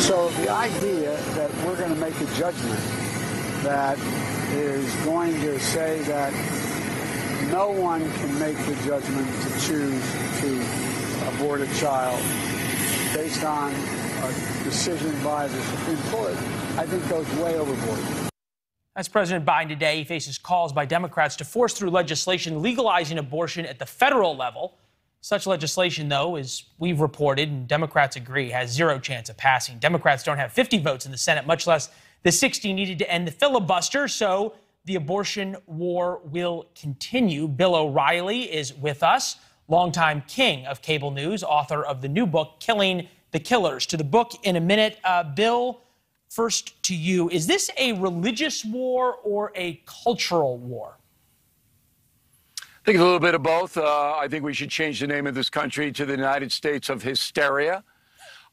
So the idea that we're going to make a judgment that is going to say that no one can make the judgment to choose to abort a child based on a decision by the Supreme Court, I think goes way overboard. As President Biden today, he faces calls by Democrats to force through legislation legalizing abortion at the federal level. Such legislation, though, as we've reported, and Democrats agree, has zero chance of passing. Democrats don't have 50 votes in the Senate, much less the 60 needed to end the filibuster, so the abortion war will continue. Bill O'Reilly is with us, longtime king of cable news, author of the new book, Killing the Killers. To the book in a minute. Bill, first to you. Is this a religious war or a cultural war? I think a little bit of both. I think we should change the name of this country to the United States of Hysteria.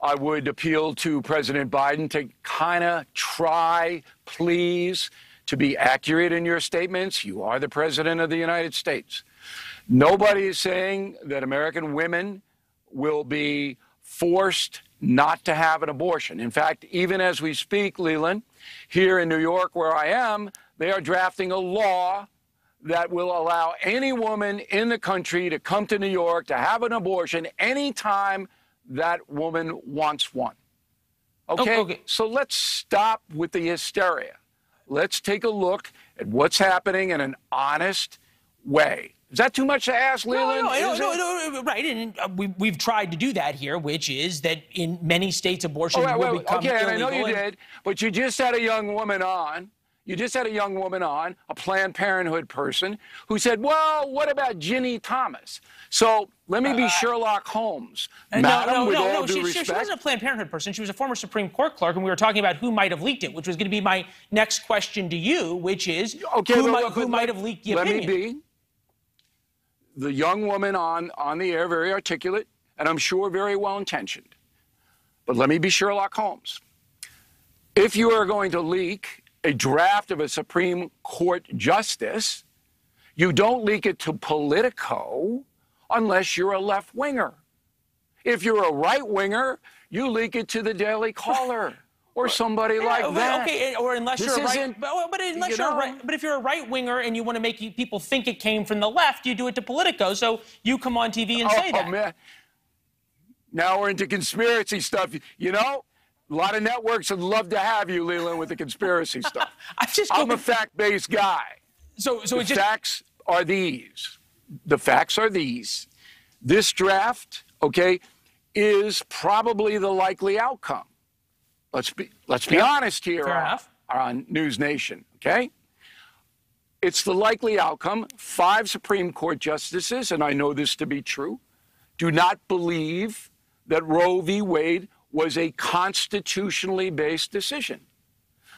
I would appeal to President Biden to kind of try, please, to be accurate in your statements. You are the President of the United States. Nobody is saying that American women will be forced not to have an abortion. In fact, even as we speak, Leland, here in New York where I am, they are drafting a law that will allow any woman in the country to come to New York to have an abortion anytime that woman wants one. Okay? So let's stop with the hysteria. Let's take a look at what's happening in an honest way. Is that too much to ask, Leland? No, right. And we've tried to do that here, which is that in many states, abortion will become illegal. Okay, I know you did, but you just had a young woman on. A Planned Parenthood person, who said, well, what about Ginny Thomas? So let me be Sherlock Holmes. Madam, with all due respect. She wasn't a Planned Parenthood person. She was a former Supreme Court clerk, and we were talking about who might have leaked it, which was going to be my next question to you, which is who might have leaked the opinion? Let me be. The young woman on the air, very articulate, and I'm sure very well-intentioned. But let me be Sherlock Holmes. If you are going to leak a draft of a Supreme Court justice, you don't leak it to Politico unless you're a left-winger. If you're a right-winger, you leak it to the Daily Caller or somebody like that. Okay, or unless you're a right, but if you're a right-winger and you want to make people think it came from the left, you do it to Politico. So you come on TV and say that. Man. Now we're into conspiracy stuff. You know, a lot of networks would love to have you, Leland, with the conspiracy stuff. I'm a fact-based guy. The facts are these. The facts are these. This draft, okay, is probably the likely outcome. Let's be honest here on NewsNation, okay? It's the likely outcome. 5 Supreme Court justices, and I know this to be true, do not believe that Roe v. Wade was a constitutionally based decision.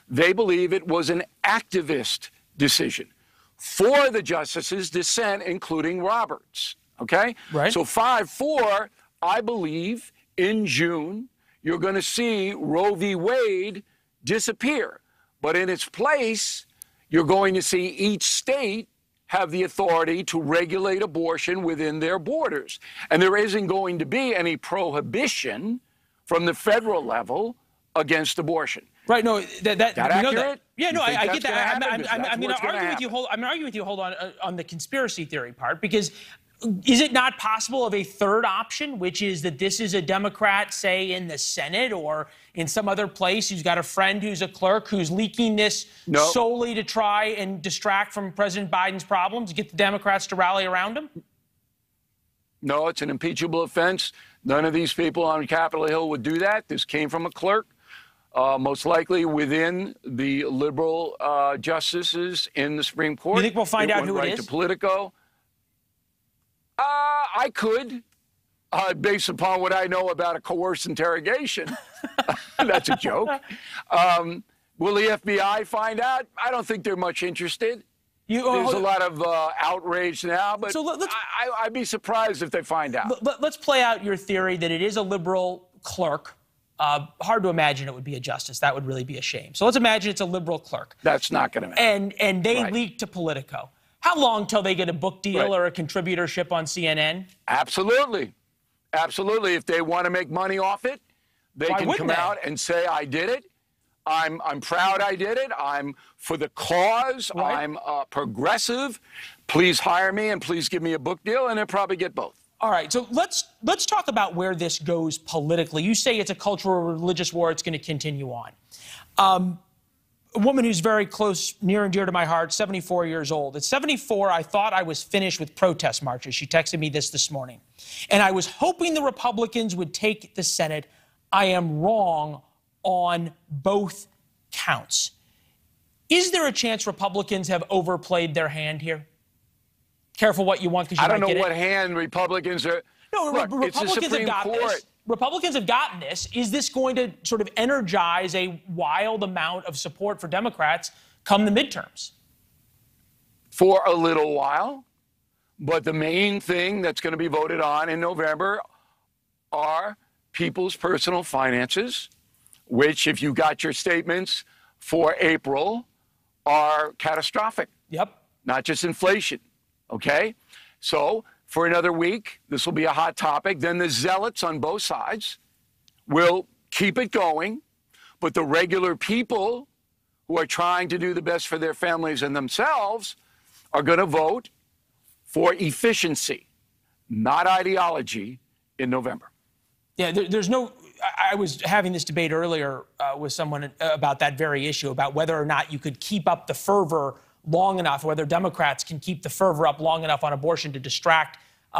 They believe it was an activist decision. 4 of the justices dissent, including Roberts, okay? Right. So 5-4, I believe in June, you're going to see Roe v. Wade disappear. But in its place, you're going to see each state have the authority to regulate abortion within their borders. And there isn't going to be any prohibition from the federal level against abortion. Right, no, that accurate? Yeah, no, I get that. I'm going to argue with you. I'm arguing with you. Hold on the conspiracy theory part, because is it not possible of a third option, which is that this is a Democrat, say in the Senate or in some other place, who's got a friend who's a clerk who's leaking this solely to try and distract from President Biden's problems, get the Democrats to rally around him? No, it's an impeachable offense. None of these people on Capitol Hill would do that. This came from a clerk. Most likely within the liberal justices in the Supreme Court. You think we'll find out who it is? To Politico. I could, based upon what I know about a coerced interrogation. That's a joke. Will the FBI find out? I don't think they're much interested. There's a lot of outrage now, but I'd be surprised if they find out. Let's play out your theory that it is a liberal clerk. Hard to imagine it would be a justice. That would really be a shame. So let's imagine it's a liberal clerk. That's not going to matter. And they leak to Politico. How long till they get a book deal or a contributorship on CNN? Absolutely. Absolutely. If they want to make money off it, They Why can wouldn't come they? out and say, I did it. I'm proud I did it. I'm for the cause. Right. I'm progressive. Please hire me and please give me a book deal, and they'll probably get both. All right, so let's talk about where this goes politically. You say it's a cultural religious war. It's going to continue on. A woman who's very close, near and dear to my heart, 74 years old. At 74, I thought I was finished with protest marches. She texted me this morning. And I was hoping the Republicans would take the Senate. I am wrong on both counts. Is there a chance Republicans have overplayed their hand here? Careful what you want, because you I might don't know get what it. hand Republicans are. No, Look, it's the Republicans have Supreme got Court. this. Republicans have gotten this. Is this going to sort of energize a wild amount of support for Democrats come the midterms? For a little while. But the main thing that's going to be voted on in November are people's personal finances, which, if you got your statements for April, are catastrophic. Yep. Not just inflation. Okay? So for another week, this will be a hot topic. Then the zealots on both sides will keep it going. But the regular people who are trying to do the best for their families and themselves are going to vote for efficiency, not ideology, in November. Yeah, there's no. I was having this debate earlier with someone about that very issue, about whether or not you could keep up the fervor long enough, whether Democrats can keep the fervor up long enough on abortion to distract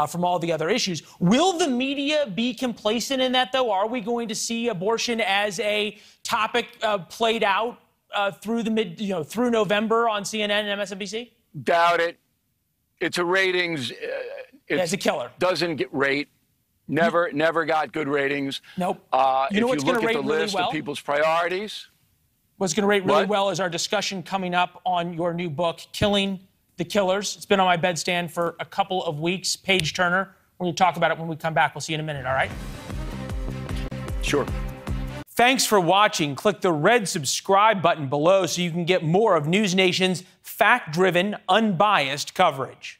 from all the other issues. Will the media be complacent in that, though? Are we going to see abortion as a topic played out through through November on CNN and MSNBC? Doubt it. It's a ratings. It's a killer. Doesn't get rate. Never got good ratings. Nope. You know what's going to rate if you look at the really list well? of people's priorities. What's going to rate really What? well is our discussion coming up on your new book, Killing the Killers. It's been on my bedstand for a couple of weeks. Page Turner. We're going to talk about it when we come back. We'll see you in a minute, all right? Sure. Thanks for watching. Click the red subscribe button below so you can get more of NewsNation's fact-driven, unbiased coverage.